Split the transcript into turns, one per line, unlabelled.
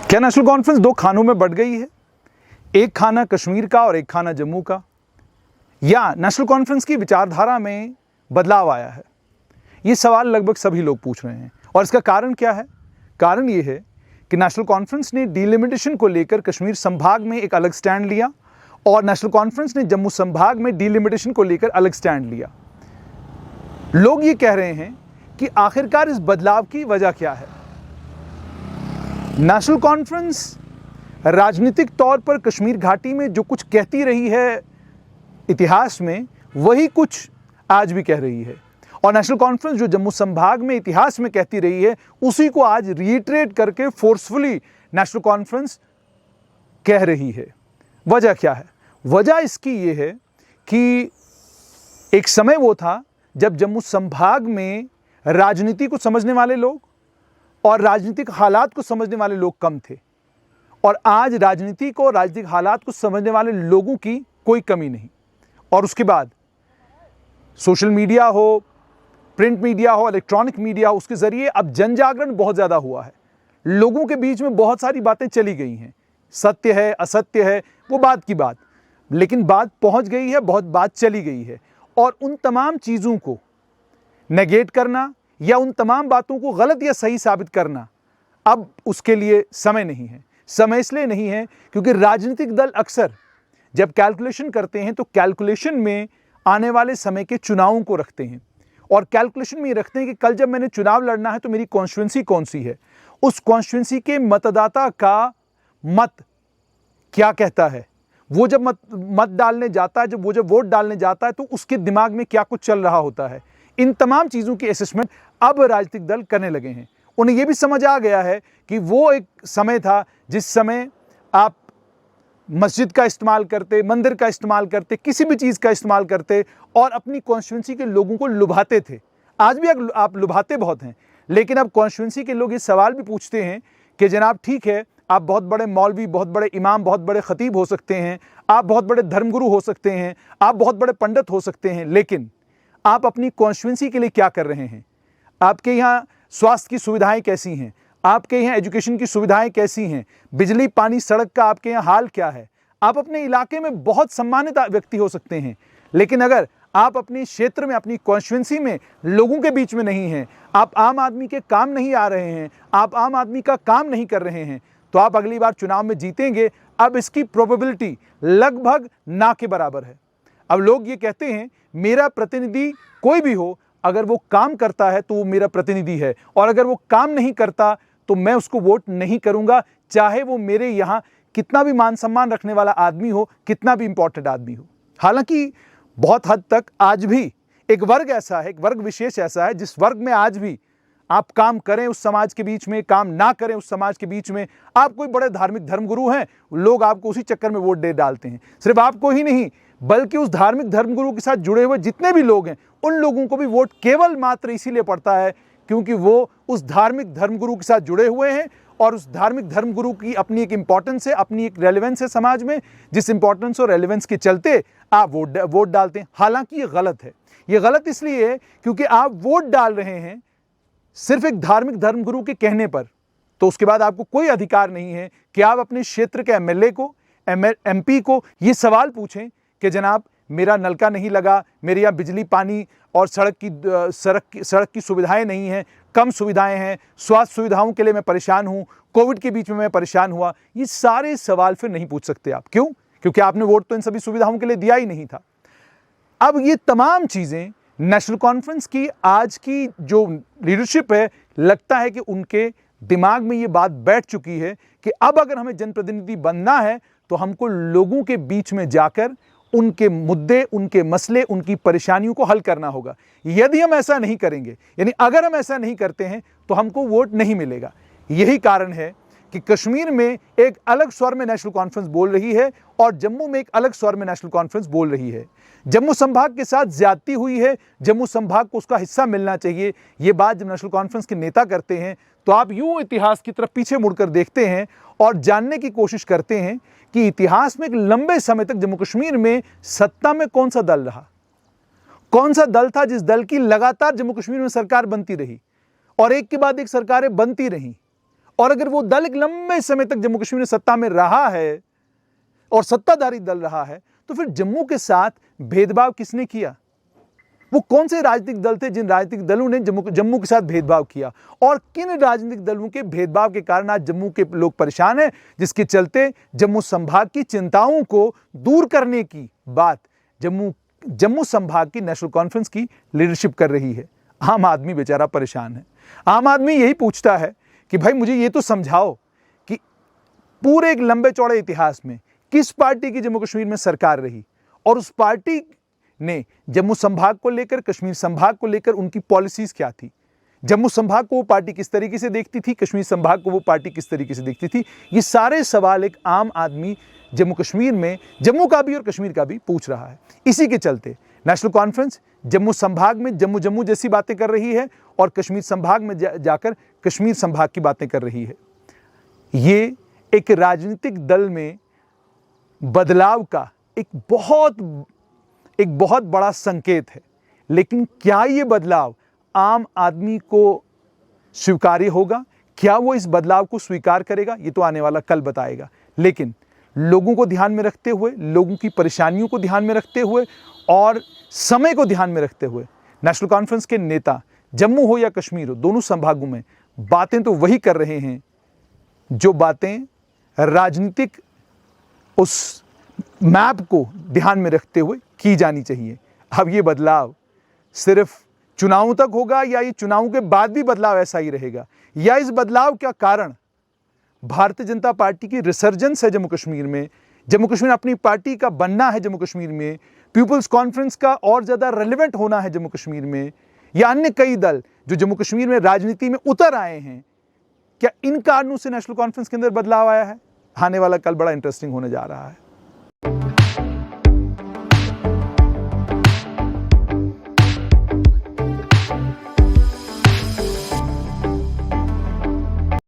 क्या national conference दो खानों में बढ़ गई है? एक खाना कश्मीर का और एक खाना जम्मू का? या नेशनल कॉन्फ्रेंस की विचारधारा में बदलाव आया है? ये सवाल लगभग सभी लोग पूछ रहे हैं। और इसका कारण क्या है? कारण ये है कि नेशनल कॉन्फ्रेंस ने डिलिमिटेशन को लेकर कश्मीर संभाग में एक अलग स्टैंड लिया और नेशनल कॉन्फ्रेंस ने जम्मू संभाग में डिलिमिटेशन को लेकर अलग स्टैंड लिया। लोग ये कह रहे हैं कि आखिरकार इस बदलाव की वजह क्या है? नेशनल कॉन्फ्रेंस राजनीतिक तौर पर कश्मीर घाटी में जो कुछ कहती रही है इतिहास में, वही कुछ आज भी कह रही है। और नेशनल कॉन्फ्रेंस जो जम्मू संभाग में इतिहास में कहती रही है, उसी को आज रीइटरेट करके फोर्सफुली नेशनल कॉन्फ्रेंस कह रही है। वजह क्या है? वजह इसकी ये है कि एक समय वो था जब जम्मू संभाग में राजनीति को समझने वाले लोग और राजनीतिक हालात को समझने वाले लोग कम थे, और आज राजनीति को, राजनीतिक हालात को समझने वाले लोगों की कोई कमी नहीं। और उसके बाद सोशल मीडिया हो, प्रिंट मीडिया हो, इलेक्ट्रॉनिक मीडिया हो, उसके जरिए अब जन जागरण बहुत ज़्यादा हुआ है। लोगों के बीच में बहुत सारी बातें चली गई हैं, सत्य है असत्य है वो बात की बात, लेकिन बात पहुंच गई है, बहुत बात चली गई है। और उन तमाम चीज़ों को नेगेट करना या उन तमाम बातों को गलत या सही साबित करना, अब उसके लिए समय नहीं है। समय इसलिए नहीं है क्योंकि राजनीतिक दल अक्सर जब कैलकुलेशन करते हैं तो कैलकुलेशन में आने वाले समय के चुनावों को रखते हैं, और कैलकुलेशन में ये रखते हैं कि कल जब मैंने चुनाव लड़ना है तो मेरी कॉन्स्टिट्यूंसी कौन सी है, उस कॉन्स्टिट्यूंसी के मतदाता का मत क्या कहता है, वो जब मत डालने जाता है, जब वोट डालने जाता है तो उसके दिमाग में क्या कुछ चल रहा होता है। इन तमाम चीज़ों की असेसमेंट अब राजनीतिक दल करने लगे हैं। उन्हें यह भी समझ आ गया है कि वो एक समय था जिस समय आप मस्जिद का इस्तेमाल करते, मंदिर का इस्तेमाल करते, किसी भी चीज़ का इस्तेमाल करते और अपनी कॉन्स्टिट्यूंसी के लोगों को लुभाते थे। आज भी आप लुभाते बहुत हैं, लेकिन अब कॉन्स्टिट्यूंसी के लोग ये सवाल भी पूछते हैं कि जनाब ठीक है, आप बहुत बड़े मौलवी, बहुत बड़े इमाम, बहुत बड़े खतीब हो सकते हैं, आप बहुत बड़े धर्मगुरु हो सकते हैं, आप बहुत बड़े पंडित हो सकते हैं, लेकिन आप अपनी कॉन्स्टिट्यूंसी के लिए क्या कर रहे हैं? आपके यहाँ स्वास्थ्य की सुविधाएं कैसी हैं? आपके यहाँ एजुकेशन की सुविधाएं कैसी हैं? बिजली, पानी, सड़क का आपके यहाँ हाल क्या है? आप अपने इलाके में बहुत सम्मानित व्यक्ति हो सकते हैं, लेकिन अगर आप अपने क्षेत्र में, अपनी कॉन्स्टिट्यूंसी में लोगों के बीच में नहीं हैं, आप आम आदमी के काम नहीं आ रहे हैं, आप आम आदमी का काम नहीं कर रहे हैं, तो आप अगली बार चुनाव में जीतेंगे, अब इसकी प्रोबेबिलिटी लगभग ना के बराबर है। अब लोग ये कहते हैं मेरा प्रतिनिधि कोई भी हो, अगर वो काम करता है तो वो मेरा प्रतिनिधि है, और अगर वो काम नहीं करता तो मैं उसको वोट नहीं करूंगा, चाहे वो मेरे यहाँ कितना भी मान सम्मान रखने वाला आदमी हो, कितना भी इंपॉर्टेंट आदमी हो। हालांकि बहुत हद तक आज भी एक वर्ग ऐसा है, एक वर्ग विशेष ऐसा है, जिस वर्ग में आज भी आप काम करें उस समाज के बीच में, काम ना करें उस समाज के बीच में, आप कोई बड़े धार्मिक धर्मगुरु हैं, लोग आपको उसी चक्कर में वोट दे डालते हैं। सिर्फ आपको ही नहीं, बल्कि उस धार्मिक धर्मगुरु के साथ जुड़े हुए जितने भी लोग हैं, उन लोगों को भी वोट केवल मात्र इसीलिए पड़ता है क्योंकि वो उस धार्मिक धर्मगुरु के साथ जुड़े हुए हैं, और उस धार्मिक धर्मगुरु की अपनी एक इंपॉर्टेंस है, अपनी एक रेलेवेंस है समाज में, जिस इंपॉर्टेंस और रेलेवेंस के चलते आप वोट डालते हैं। हालांकि ये गलत है। ये गलत इसलिए है क्योंकि आप वोट डाल रहे हैं सिर्फ एक धार्मिक धर्मगुरु के कहने पर, तो उसके बाद आपको कोई अधिकार नहीं है कि आप अपने क्षेत्र के एमएलए को, एमपी को ये सवाल पूछें कि जनाब मेरा नलका नहीं लगा, मेरे यहाँ बिजली, पानी और सड़क की सुविधाएं नहीं हैं, कम सुविधाएं हैं, स्वास्थ्य सुविधाओं के लिए मैं परेशान हूँ, कोविड के बीच में मैं परेशान हुआ। ये सारे सवाल फिर नहीं पूछ सकते आप। क्यों? क्योंकि आपने वोट तो इन सभी सुविधाओं के लिए दिया ही नहीं था। अब ये तमाम चीज़ें नेशनल कॉन्फ्रेंस की आज की जो लीडरशिप है, लगता है कि उनके दिमाग में ये बात बैठ चुकी है कि अब अगर हमें जनप्रतिनिधि बनना है तो हमको लोगों के बीच में जाकर उनके मुद्दे, उनके मसले, उनकी परेशानियों को हल करना होगा। यदि हम ऐसा नहीं करेंगे, यानी अगर हम ऐसा नहीं करते हैं, तो हमको वोट नहीं मिलेगा। यही कारण है कि कश्मीर में एक अलग स्वर में नेशनल कॉन्फ्रेंस बोल रही है और जम्मू में एक अलग स्वर में नेशनल कॉन्फ्रेंस बोल रही है। जम्मू संभाग के साथ ज्यादती हुई है, जम्मू संभाग को उसका हिस्सा मिलना चाहिए, ये बात जब नेशनल कॉन्फ्रेंस के नेता करते हैं तो आप यूं इतिहास की तरफ पीछे मुड़कर देखते हैं और जानने की कोशिश करते हैं कि इतिहास में एक लंबे समय तक जम्मू कश्मीर में सत्ता में कौन सा दल रहा, कौन सा दल था जिस दल की लगातार जम्मू कश्मीर में सरकार बनती रही और एक के बाद एक सरकारें बनती रहीं और अगर वो दल एक लंबे समय तक जम्मू कश्मीर में सत्ता में रहा है और सत्ताधारी दल रहा है, तो फिर जम्मू के साथ भेदभाव किसने किया? वो कौन से राजनीतिक दल थे जिन राजनीतिक दलों ने जम्मू के साथ भेदभाव किया? और किन राजनीतिक दलों के भेदभाव के कारण आज जम्मू के लोग परेशान हैं, जिसके चलते जम्मू संभाग की चिंताओं को दूर करने की बात जम्मू संभाग की नेशनल कॉन्फ्रेंस की लीडरशिप कर रही है। आम आदमी बेचारा परेशान है। आम आदमी यही पूछता है कि भाई मुझे ये तो समझाओ कि पूरे एक लंबे चौड़े इतिहास में किस पार्टी की जम्मू कश्मीर में सरकार रही और उस पार्टी ने जम्मू संभाग को लेकर, कश्मीर संभाग को लेकर उनकी पॉलिसीज क्या थी? जम्मू संभाग को वो पार्टी किस तरीके से देखती थी, कश्मीर संभाग को वो पार्टी किस तरीके से देखती थी? ये सारे सवाल एक आम आदमी जम्मू कश्मीर में, जम्मू का भी और कश्मीर का भी पूछ रहा है। इसी के चलते नेशनल कॉन्फ्रेंस जम्मू संभाग में जम्मू जैसी बातें कर रही है और कश्मीर संभाग में जाकर कश्मीर संभाग की बातें कर रही है। ये एक राजनीतिक दल में बदलाव का एक बहुत बड़ा संकेत है। लेकिन क्या ये बदलाव आम आदमी को स्वीकार्य होगा? क्या वो इस बदलाव को स्वीकार करेगा? ये तो आने वाला कल बताएगा। लेकिन लोगों को ध्यान में रखते हुए, लोगों की परेशानियों को ध्यान में रखते हुए और समय को ध्यान में रखते हुए नेशनल कॉन्फ्रेंस के नेता जम्मू हो या कश्मीर हो, दोनों संभागों में बातें तो वही कर रहे हैं जो बातें राजनीतिक उस मैप को ध्यान में रखते हुए की जानी चाहिए। अब ये बदलाव सिर्फ चुनावों तक होगा या ये चुनावों के बाद भी बदलाव ऐसा ही रहेगा, या इस बदलाव का कारण भारतीय जनता पार्टी की रिसर्जेंस है जम्मू कश्मीर अपनी पार्टी का बनना है जम्मू कश्मीर में, पीपल्स कॉन्फ्रेंस का और ज्यादा रेलेवेंट होना है जम्मू कश्मीर में, या अन्य कई दल जो जम्मू कश्मीर में राजनीति में उतर आए हैं, क्या इन कारणों से नेशनल कॉन्फ्रेंस के अंदर बदलाव आया है? आने वाला कल बड़ा इंटरेस्टिंग होने जा रहा है।